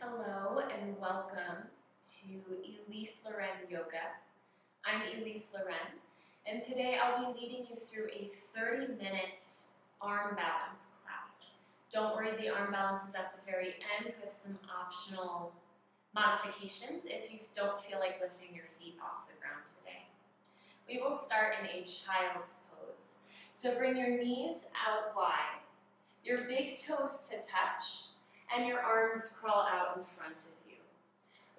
Hello and welcome to Elyse Leren Yoga. I'm Elyse Leren, and today I'll be leading you through a 30-minute arm balance class. Don't worry, the arm balance is at the very end with some optional modifications if you don't feel like lifting your feet off the ground today. We will start in a child's pose. So bring your knees out wide, your big toes to touch, and your arms crawl out in front of you.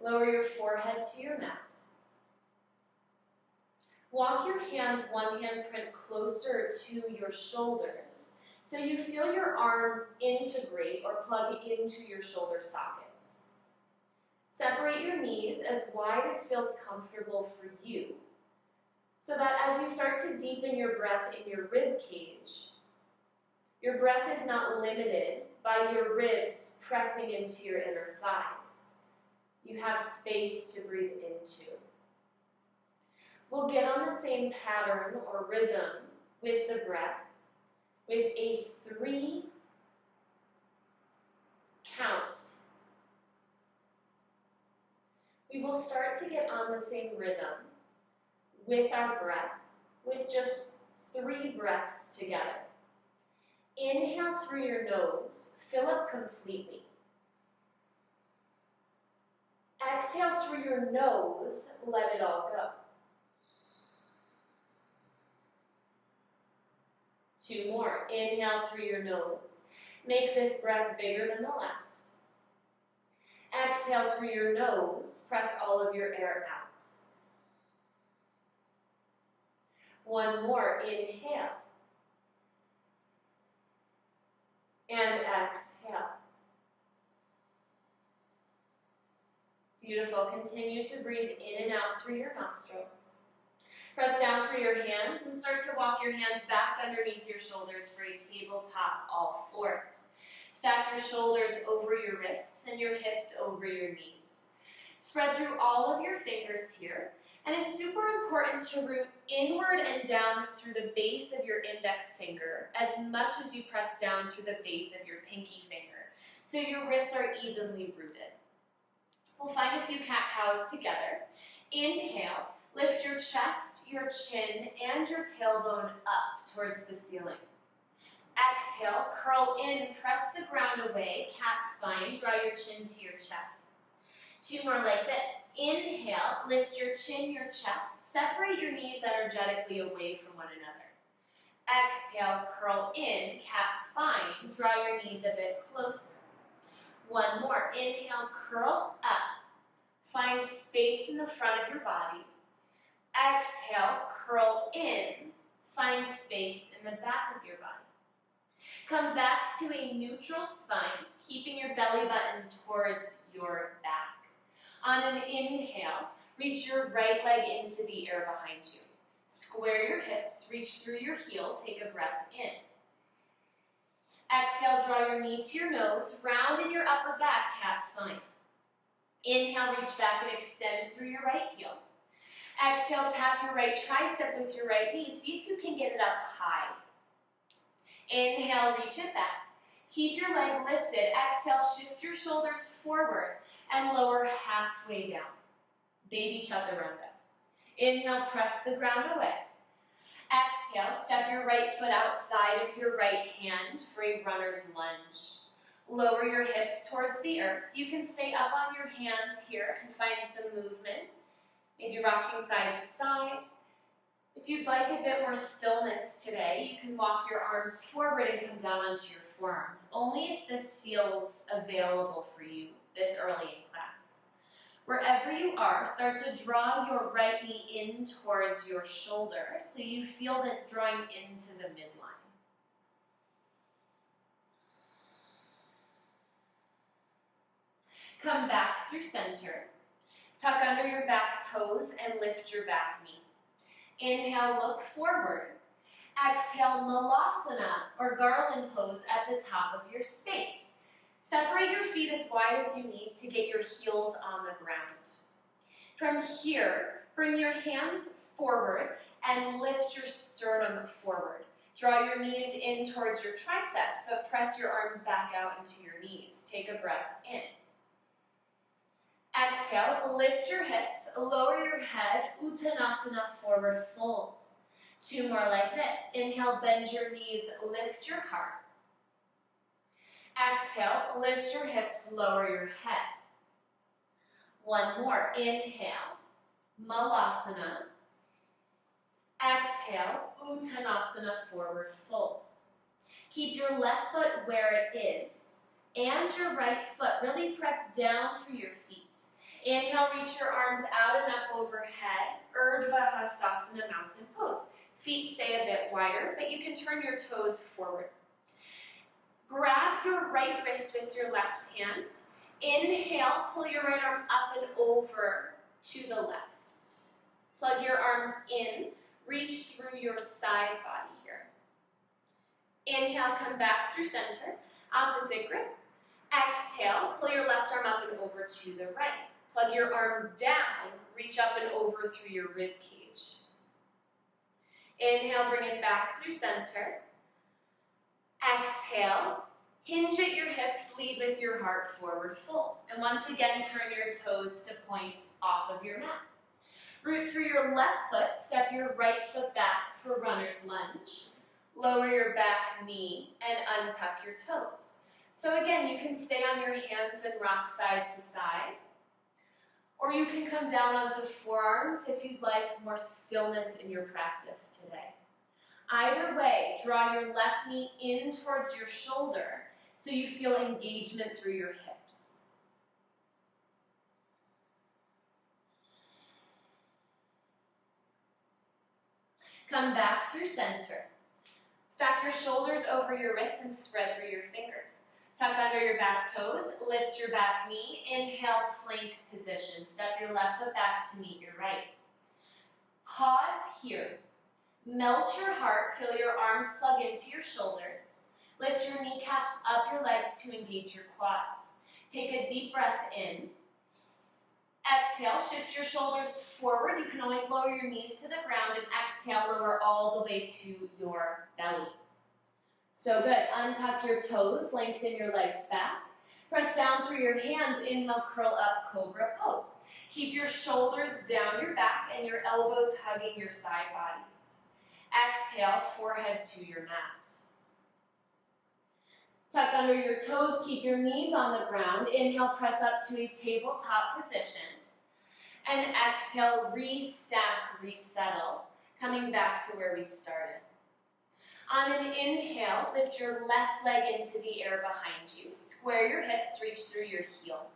Lower your forehead to your mat. Walk your hands one handprint closer to your shoulders so you feel your arms integrate or plug into your shoulder sockets. Separate your knees as wide as feels comfortable for you so that as you start to deepen your breath in your rib cage, your breath is not limited by your ribs pressing into your inner thighs. You have space to breathe into. We'll get on the same pattern or rhythm with the breath with a 3 count. We will start to get on the same rhythm with our breath with just 3 breaths together. Inhale through your nose, fill up completely. Exhale through your nose, let it all go. 2 more. Inhale through your nose. Make this breath bigger than the last. Exhale through your nose, press all of your air out. 1 more. Inhale. And exhale. Beautiful. Continue to breathe in and out through your nostrils. Press down through your hands and start to walk your hands back underneath your shoulders for a tabletop all fours. Stack your shoulders over your wrists and your hips over your knees. Spread through all of your fingers here, and it's super important to root inward and down through the base of your index finger as much as you press down through the base of your pinky finger, so your wrists are evenly rooted. We'll find a few cat-cows together. Inhale, lift your chest, your chin, and your tailbone up towards the ceiling. Exhale, curl in, press the ground away, cat spine, draw your chin to your chest. 2 more like this. Inhale, lift your chin, your chest, separate your knees energetically away from one another. Exhale, curl in, cat spine, draw your knees a bit closer. 1 more. Inhale, curl up. Find space in the front of your body. Exhale, curl in. Find space in the back of your body. Come back to a neutral spine, keeping your belly button towards your back. On an inhale, reach your right leg into the air behind you. Square your hips, reach through your heel, take a breath in. Exhale, draw your knee to your nose, round in your upper back, cat spine. Inhale, reach back and extend through your right heel. Exhale, tap your right tricep with your right knee. See if you can get it up high. Inhale, reach it back. Keep your leg lifted. Exhale, shift your shoulders forward and lower halfway down. Baby chaturanga. Inhale, press the ground away. Exhale, step your right foot outside of your right hand for a runner's lunge. Lower your hips towards the earth. You can stay up on your hands here and find some movement. Maybe rocking side to side. If you'd like a bit more stillness today, you can walk your arms forward and come down onto your forearms, only if this feels available for you this early in class. Wherever you are, start to draw your right knee in towards your shoulder so you feel this drawing into the midline. Come back through center. Tuck under your back toes and lift your back knee. Inhale, look forward. Exhale, malasana or garland pose at the top of your space. Separate your feet as wide as you need to get your heels on the ground. From here, bring your hands forward and lift your sternum forward. Draw your knees in towards your triceps, but press your arms back out into your knees. Take a breath in. Exhale, lift your hips, lower your head, Uttanasana, forward fold. 2 more like this. Inhale, bend your knees, lift your heart. Exhale, lift your hips, lower your head. 1 more. Inhale, Malasana. Exhale, Uttanasana, forward fold. Keep your left foot where it is, and your right foot really press down through your feet. Inhale, reach your arms out and up overhead, Urdhva Hastasana, mountain pose. Feet stay a bit wider, but you can turn your toes forward. Grab your right wrist with your left hand. Inhale, pull your right arm up and over to the left. Plug your arms in, reach through your side body here. Inhale, come back through center, opposite grip. Exhale, pull your left arm up and over to the right. Plug your arm down, reach up and over through your rib cage. Inhale, bring it back through center. Exhale, hinge at your hips, lead with your heart, forward fold. And once again, turn your toes to point off of your mat. Root through your left foot, step your right foot back for runner's lunge. Lower your back knee and untuck your toes. So again, you can stay on your hands and rock side to side. Or you can come down onto forearms if you'd like more stillness in your practice today. Either way, draw your left knee in towards your shoulder so you feel engagement through your hips. Come back through center. Stack your shoulders over your wrists and spread through your fingers. Tuck under your back toes, lift your back knee, inhale, plank position. Step your left foot back to meet your right. Pause here. Melt your heart, feel your arms plug into your shoulders. Lift your kneecaps up your legs to engage your quads. Take a deep breath in. Exhale, shift your shoulders forward. You can always lower your knees to the ground, and exhale, lower all the way to your belly. So good. Untuck your toes, lengthen your legs back. Press down through your hands. Inhale, curl up, cobra pose. Keep your shoulders down your back and your elbows hugging your side bodies. Exhale, forehead to your mat. Tuck under your toes, keep your knees on the ground. Inhale, press up to a tabletop position. And exhale, restack, resettle, coming back to where we started. On an inhale, lift your left leg into the air behind you. Square your hips, reach through your heel.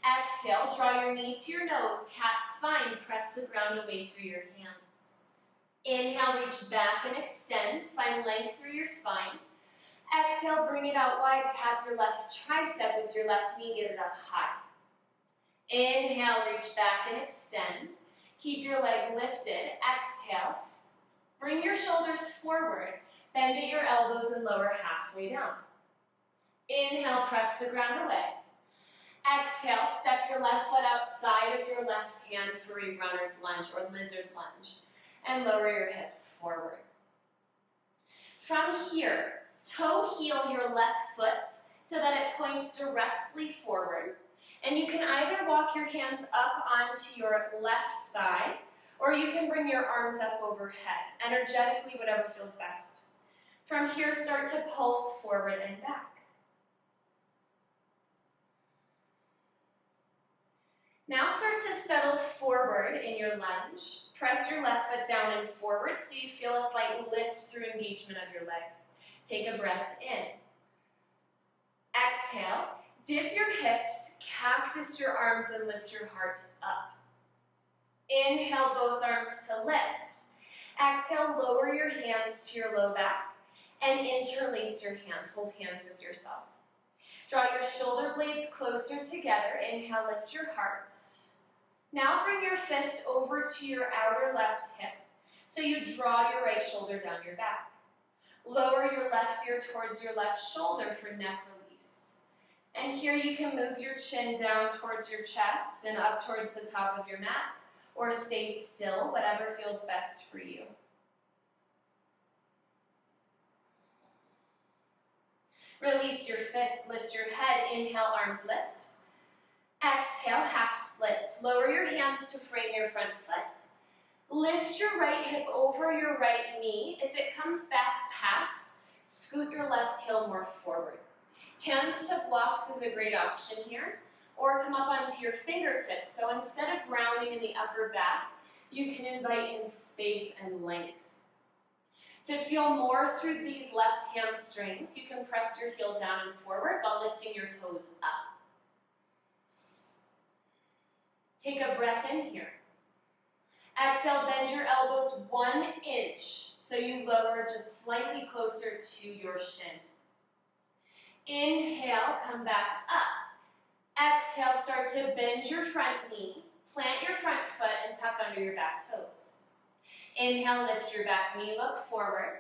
Exhale, draw your knee to your nose, cat spine, press the ground away through your hands. Inhale, reach back and extend, find length through your spine. Exhale, bring it out wide, tap your left tricep with your left knee, get it up high. Inhale, reach back and extend. Keep your leg lifted. Exhale, bring your shoulders forward, bend at your elbows and lower halfway down. Inhale, press the ground away. Exhale, step your left foot outside of your left hand for a runner's lunge or lizard lunge, and lower your hips forward. From here, toe heel your left foot so that it points directly forward. And you can either walk your hands up onto your left thigh, or you can bring your arms up overhead, energetically, whatever feels best. From here, start to pulse forward and back. Now start to settle forward in your lunge. Press your left foot down and forward so you feel a slight lift through engagement of your legs. Take a breath in. Exhale, dip your hips, cactus your arms and lift your heart up. Inhale, both arms to lift. Exhale, lower your hands to your low back and interlace your hands. Hold hands with yourself. Draw your shoulder blades closer together. Inhale, lift your heart. Now bring your fist over to your outer left hip so you draw your right shoulder down your back. Lower your left ear towards your left shoulder for neck release. And here you can move your chin down towards your chest and up towards the top of your mat, or stay still, whatever feels best for you. Release your fists, lift your head, inhale, arms lift. Exhale, half splits. Lower your hands to frame your front foot. Lift your right hip over your right knee. If it comes back past, scoot your left heel more forward. Hands to blocks is a great option here, or come up onto your fingertips. So instead of rounding in the upper back, you can invite in space and length. To feel more through these left hamstrings, you can press your heel down and forward while lifting your toes up. Take a breath in here. Exhale, bend your elbows 1 inch so you lower just slightly closer to your shin. Inhale, come back up. Exhale, start to bend your front knee, plant your front foot, and tuck under your back toes. Inhale, lift your back knee, look forward.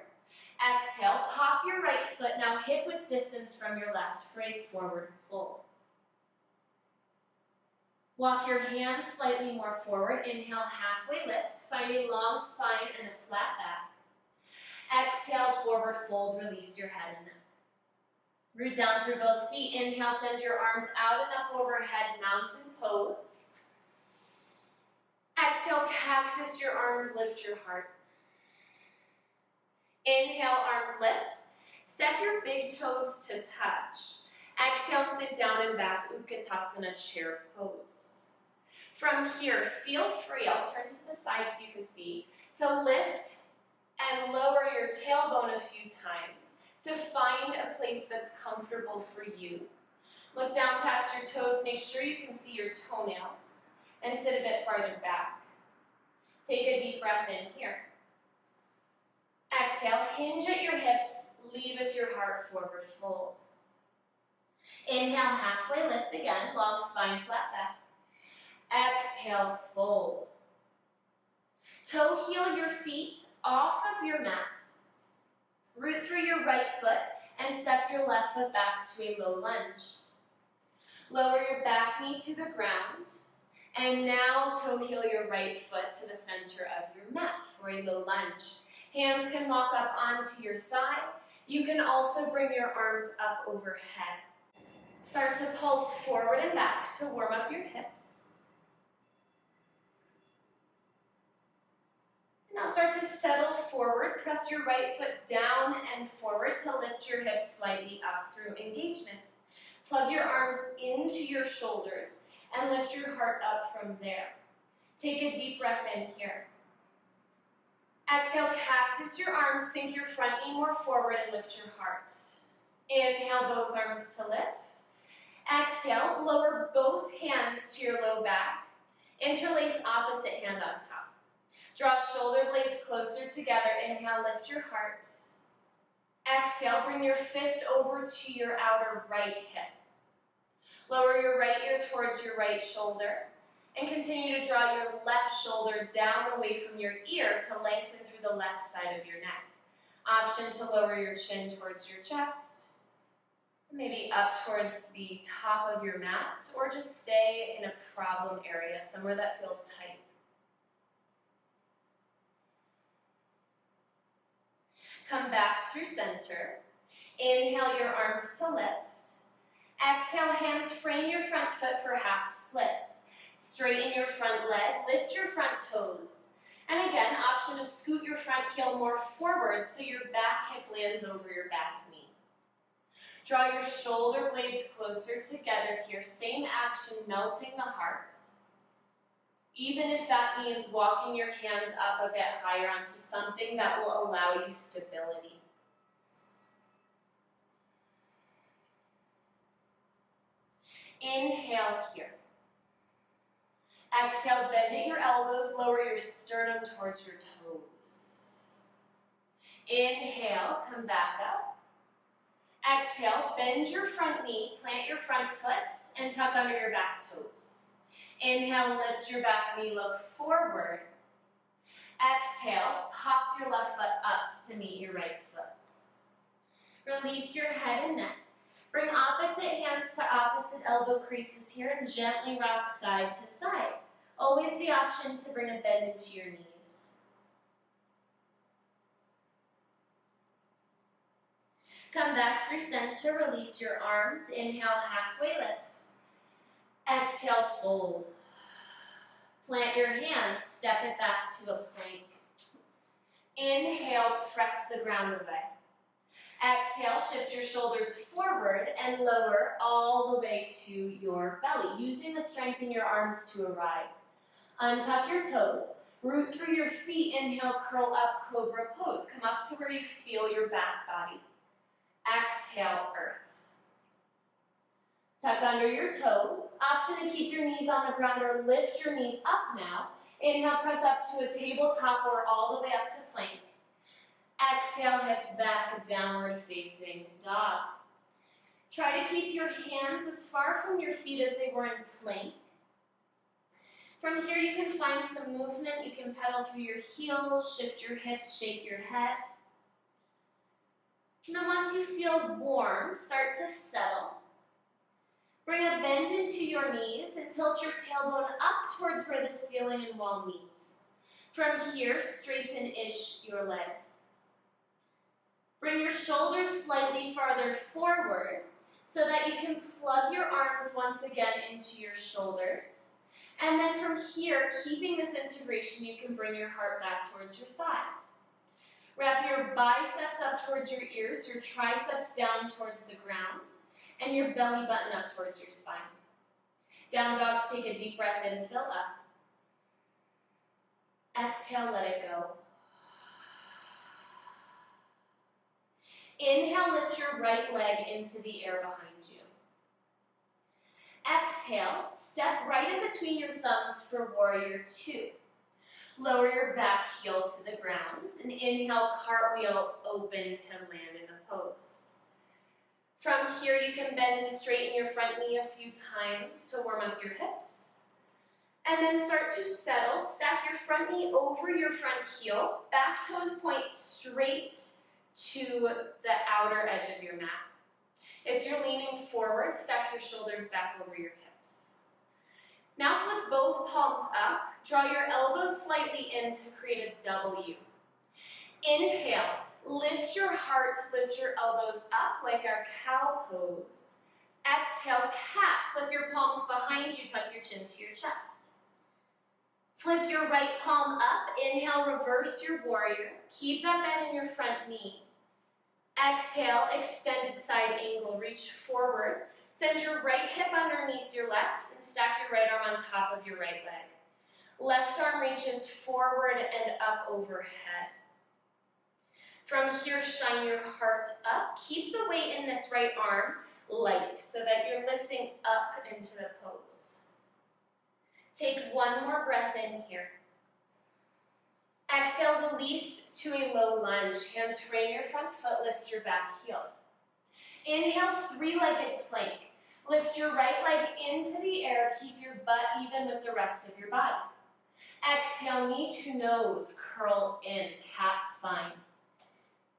Exhale, pop your right foot, now hip width distance from your left for a forward fold. Walk your hands slightly more forward. Inhale, halfway lift. Find a long spine and a flat back. Exhale, forward fold. Release your head and neck. Root down through both feet. Inhale, send your arms out and up overhead, mountain pose. Exhale, cactus your arms, lift your heart. Inhale, arms lift. Step your big toes to touch. Exhale, sit down and back, Utkatasana, chair pose. From here, feel free, I'll turn to the side so you can see, to lift and lower your tailbone a few times to find a place that's comfortable for you. Look down past your toes, make sure you can see your toenails, and sit a bit farther back. Take a deep breath in here. Exhale, hinge at your hips, lead with your heart, forward fold. Inhale, halfway lift again, long spine, flat back. Exhale, fold. Toe heel your feet off of your mat. Root through your right foot and step your left foot back to a low lunge. Lower your back knee to the ground. And now toe heel your right foot to the center of your mat for a low lunge. Hands can walk up onto your thigh. You can also bring your arms up overhead. Start to pulse forward and back to warm up your hips. Now start to settle forward. Press your right foot down and forward to lift your hips slightly up through engagement. Plug your arms into your shoulders and lift your heart up from there. Take a deep breath in here. Exhale, cactus your arms, sink your front knee more forward and lift your heart. Inhale, both arms to lift. Exhale, lower both hands to your low back. Interlace opposite hand on top. Draw shoulder blades closer together. Inhale, lift your heart. Exhale, bring your fist over to your outer right hip. Lower your right ear towards your right shoulder. And continue to draw your left shoulder down away from your ear to lengthen through the left side of your neck. Option to lower your chin towards your chest. Maybe up towards the top of your mat, or just stay in a problem area, somewhere that feels tight. Come back through center. Inhale your arms to lift. Exhale, hands frame your front foot for half splits. Straighten your front leg, lift your front toes. And again, option to scoot your front heel more forward so your back hip lands over your back knee. Draw your shoulder blades closer together here. Same action, melting the heart. Even if that means walking your hands up a bit higher onto something that will allow you stability. Inhale here. Exhale, bend at your elbows, lower your sternum towards your toes. Inhale, come back up. Exhale, bend your front knee, plant your front foot, and tuck under your back toes. Inhale, lift your back knee, look forward. Exhale, pop your left foot up to meet your right foot. Release your head and neck. Bring opposite hands to opposite elbow creases here and gently rock side to side. Always the option to bring a bend into your knees. Come back through center, release your arms. Inhale, halfway lift. Exhale, fold. Plant your hands, step it back to a plank. Inhale, press the ground away. Exhale, shift your shoulders forward and lower all the way to your belly, using the strength in your arms to arrive. Untuck your toes, root through your feet, inhale, curl up, cobra pose. Come up to where you feel your back body. Exhale, earth. Tuck under your toes. Option to keep your knees on the ground or lift your knees up now. Inhale, press up to a tabletop or all the way up to plank. Exhale, hips back, downward facing dog. Try to keep your hands as far from your feet as they were in plank. From here, you can find some movement. You can pedal through your heels, shift your hips, shake your head. And then once you feel warm, start to settle. Bring a bend into your knees and tilt your tailbone up towards where the ceiling and wall meet. From here, straighten-ish your legs. Bring your shoulders slightly farther forward so that you can plug your arms once again into your shoulders. And then from here, keeping this integration, you can bring your heart back towards your thighs. Wrap your biceps up towards your ears, your triceps down towards the ground, and your belly button up towards your spine. Down dogs, take a deep breath in, fill up. Exhale, let it go. Inhale, lift your right leg into the air behind you. Exhale, step right in between your thumbs for warrior two. Lower your back heel to the ground and inhale, cartwheel open to land in a pose. From here, you can bend and straighten your front knee a few times to warm up your hips. And then start to settle. Stack your front knee over your front heel. Back toes point straight to the outer edge of your mat. If you're leaning forward, stack your shoulders back over your hips. Now flip both palms up. Draw your elbows slightly in to create a W. Inhale. Lift your heart, lift your elbows up like our cow pose. Exhale, cat. Flip your palms behind you, tuck your chin to your chest. Flip your right palm up. Inhale, reverse your warrior. Keep that bend in your front knee. Exhale, extended side angle. Reach forward. Send your right hip underneath your left and stack your right arm on top of your right leg. Left arm reaches forward and up overhead. From here, shine your heart up. Keep the weight in this right arm light so that you're lifting up into the pose. Take one more breath in here. Exhale, release to a low lunge. Hands frame your front foot, lift your back heel. Inhale, three-legged plank. Lift your right leg into the air. Keep your butt even with the rest of your body. Exhale, knee to nose, curl in, cat spine.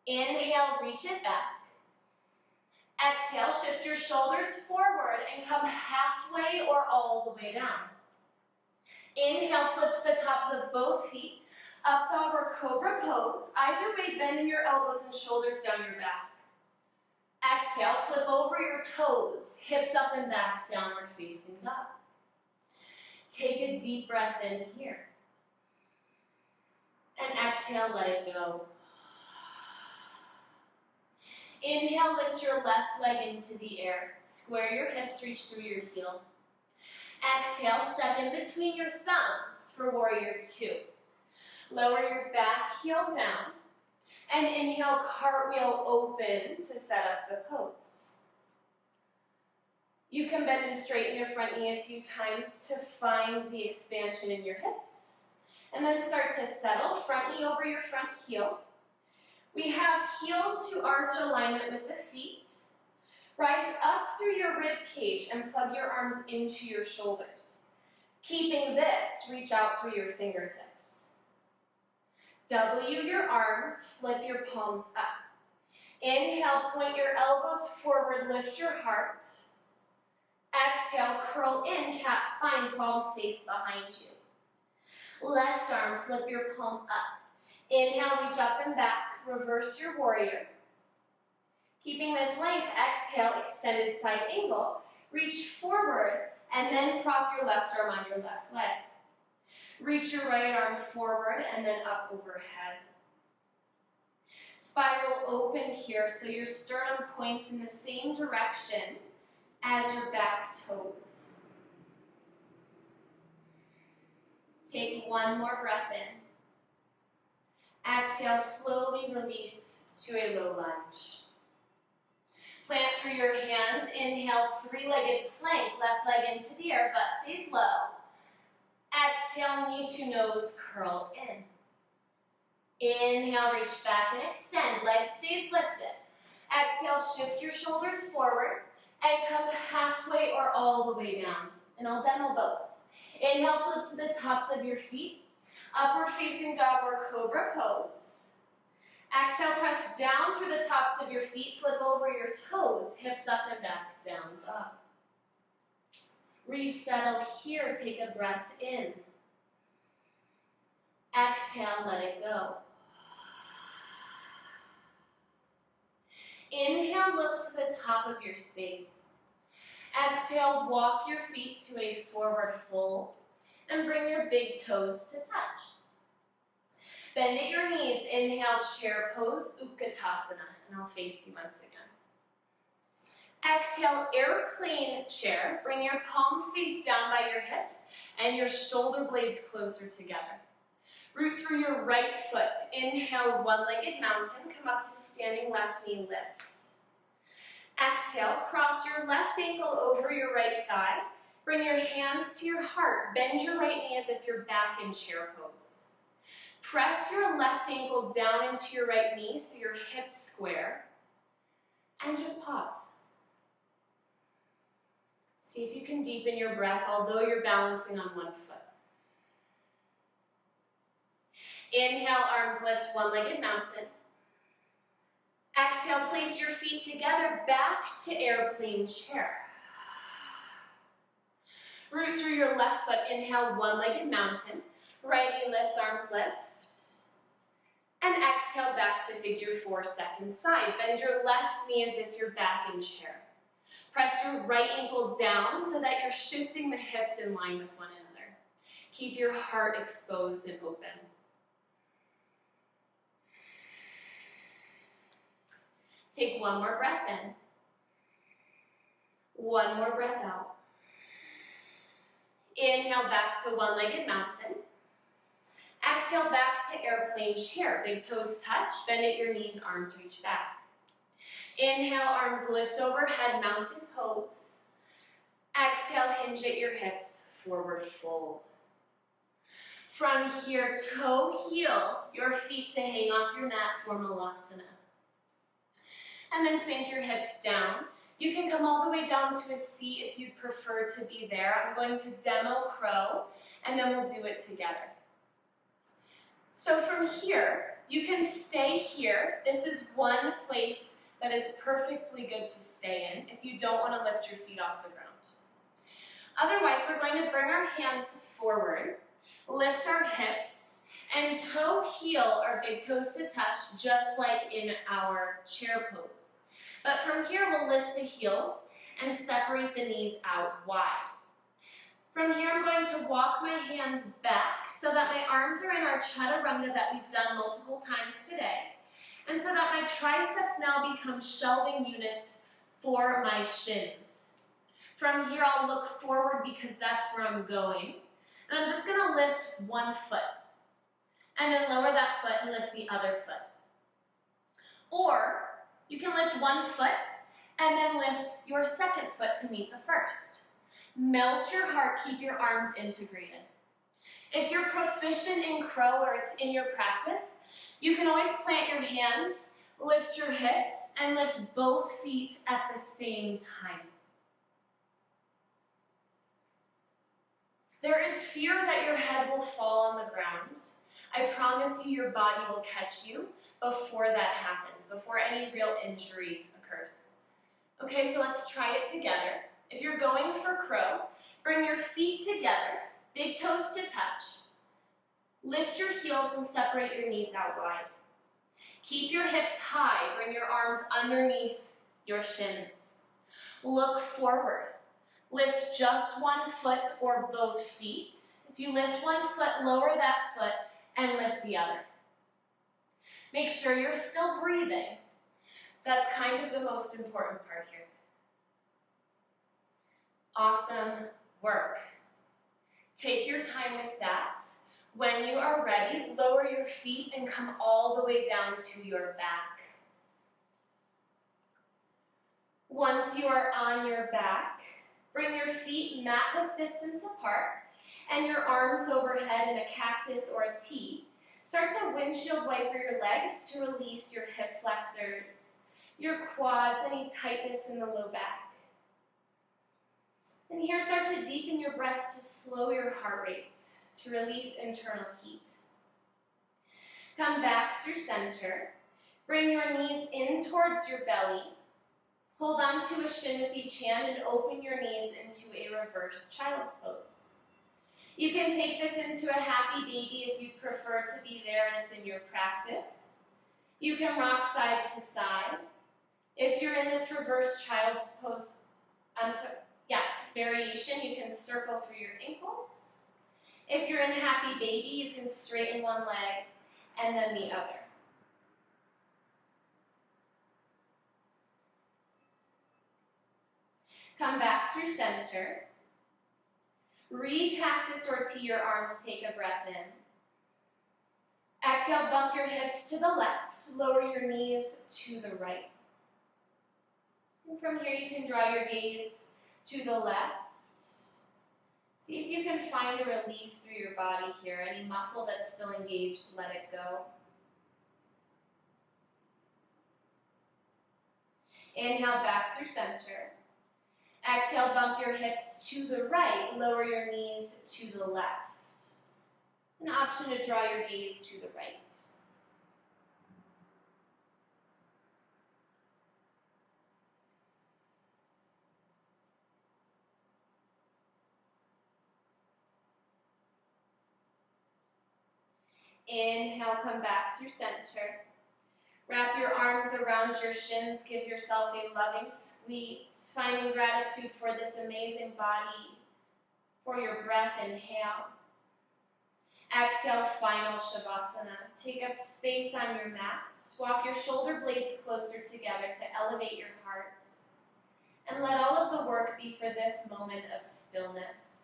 Inhale, reach it back. Exhale, shift your shoulders forward and come halfway or all the way down. Inhale, flip to the tops of both feet. Up dog or cobra pose. Either way, bend your elbows and shoulders down your back. Exhale, flip over your toes, hips up and back, downward facing dog. Take a deep breath in here. And exhale, let it go. Inhale, lift your left leg into the air. Square your hips, reach through your heel. Exhale, step in between your thumbs for warrior two. Lower your back heel down. And inhale, cartwheel open to set up the pose. You can bend and straighten your front knee a few times to find the expansion in your hips. And then start to settle, front knee over your front heel. We have heel to arch alignment with the feet. Rise up through your rib cage and plug your arms into your shoulders. Keeping this, reach out through your fingertips. W your arms, flip your palms up. Inhale, point your elbows forward, lift your heart. Exhale, curl in, cat spine, palms face behind you. Left arm, flip your palm up. Inhale, reach up and back, reverse your warrior. Keeping this length, exhale, extended side angle. Reach forward And then prop your left arm on your left leg. Reach your right arm forward and then up overhead. Spiral open here so your sternum points in the same direction as your back toes. Take one more breath in. Exhale, slowly release to a low lunge. Plant through your hands. Inhale, three-legged plank, left leg into the air, butt stays low. Exhale, knee to nose, curl in. Inhale, reach back and extend, leg stays lifted. Exhale, shift your shoulders forward and come halfway or all the way down. And I'll demo both. Inhale, flip to the tops of your feet. Upward facing dog or cobra pose. Exhale, press down through the tops of your feet. Flip over your toes, hips up and back, down dog. Resettle here, take a breath in. Exhale, let it go. Inhale, look to the top of your space. Exhale, walk your feet to a forward fold and bring your big toes to touch. Bend at your knees. Inhale, chair pose, Utkatasana, and I'll face you once again. Exhale, airplane chair. Bring your palms face down by your hips and your shoulder blades closer together. Root through your right foot. Inhale, one-legged mountain. Come up to standing, left knee lifts. Exhale, cross your left ankle over your right thigh. Bring your hands to your heart. Bend your right knee as if you're back in chair pose. Press your left ankle down into your right knee so your hips square. And just pause. See if you can deepen your breath, although you're balancing on one foot. Inhale, arms lift, one-legged mountain. Exhale, place your feet together, back to airplane chair. Root through your left foot. Inhale, one-legged mountain. Right knee lifts, arms lift. And exhale, back to figure four, second side. Bend your left knee as if you're back in chair. Press your right ankle down so that you're shifting the hips in line with one another. Keep your heart exposed and open. Take one more breath in. One more breath out. Inhale, back to one-legged mountain. Exhale, back to airplane chair. Big toes touch, bend at your knees, arms reach back. Inhale, arms lift overhead, mountain pose. Exhale, hinge at your hips, forward fold. From here, toe heel your feet to hang off your mat for Malasana. And then sink your hips down. You can come all the way down to a seat if you'd prefer to be there. I'm going to demo crow, and then we'll do it together. So from here, you can stay here. This is one place that is perfectly good to stay in if you don't want to lift your feet off the ground. Otherwise, we're going to bring our hands forward, lift our hips, and toe heel our big toes to touch, just like in our chair pose. But from here, we'll lift the heels and separate the knees out wide. From here, I'm going to walk my hands back so that my arms are in our chaturanga that we've done multiple times today, and so that my triceps now become shelving units for my shins. From here, I'll look forward because that's where I'm going, and I'm just going to lift one foot, and then lower that foot and lift the other foot. Or you can lift one foot and then lift your second foot to meet the first. Melt your heart, keep your arms integrated. If you're proficient in crow or it's in your practice, you can always plant your hands, lift your hips, and lift both feet at the same time. There is fear that your head will fall on the ground. I promise you your body will catch you before that happens, before any real injury occurs. Okay, so let's try it together. If you're going for crow, bring your feet together, big toes to touch. Lift your heels and separate your knees out wide. Keep your hips high, bring your arms underneath your shins. Look forward. Lift just one foot or both feet. If you lift one foot, lower that foot and lift the other. Make sure you're still breathing. That's kind of the most important part here. Awesome work. Take your time with that. When you are ready, lower your feet and come all the way down to your back. Once you are on your back, bring your feet mat width distance apart and your arms overhead in a cactus or a T. Start to windshield wiper your legs to release your hip flexors, your quads, any tightness in the low back. And here start to deepen your breath to slow your heart rate, to release internal heat. Come back through center. Bring your knees in towards your belly. Hold on to a shin with each hand and open your knees into a reverse child's pose. You can take this into a happy baby if you prefer to be there and it's in your practice. You can rock side to side. If you're in this reverse child's pose, variation, you can circle through your ankles. If you're in happy baby, you can straighten one leg and then the other. Come back through center. Re-cactus or T your arms, take a breath in. Exhale, bump your hips to the left, lower your knees to the right. And from here you can draw your gaze to the left. See if you can find a release through your body here. Any muscle that's still engaged, let it go. Inhale back through center. Exhale, bump your hips to the right, lower your knees to the left. An option to draw your gaze to the right. Inhale, come back through center. Wrap your arms around your shins, give yourself a loving squeeze, finding gratitude for this amazing body, for your breath. Inhale. Exhale, final Shavasana. Take up space on your mat. Walk your shoulder blades closer together to elevate your heart. And let all of the work be for this moment of stillness.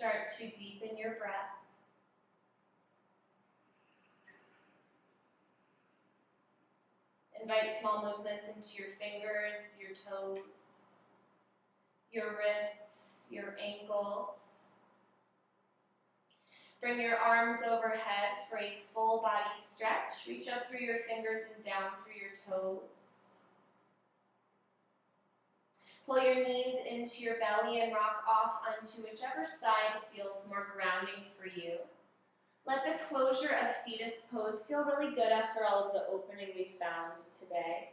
Start to deepen your breath. Invite small movements into your fingers, your toes, your wrists, your ankles. Bring your arms overhead for a full body stretch. Reach up through your fingers and down through your toes. Pull your knees into your belly and rock off onto whichever side feels more grounding for you. Let the closure of fetus pose feel really good after all of the opening we found today.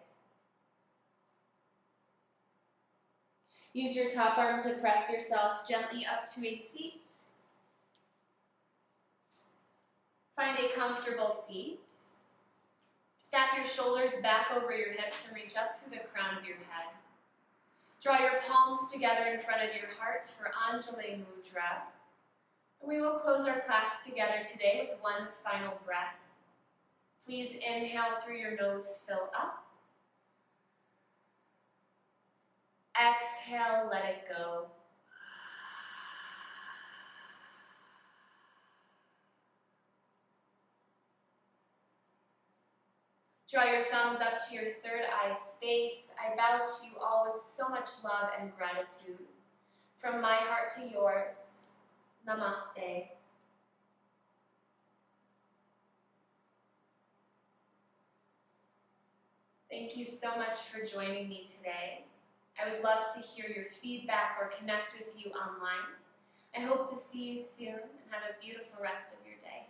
Use your top arm to press yourself gently up to a seat. Find a comfortable seat. Stack your shoulders back over your hips and reach up through the crown of your head. Draw your palms together in front of your heart for Anjali Mudra. And we will close our class together today with one final breath. Please inhale through your nose, fill up. Exhale, let it go. Draw your thumbs up to your third eye space. I bow to you all with so much love and gratitude. From my heart to yours, namaste. Thank you so much for joining me today. I would love to hear your feedback or connect with you online. I hope to see you soon and have a beautiful rest of your day.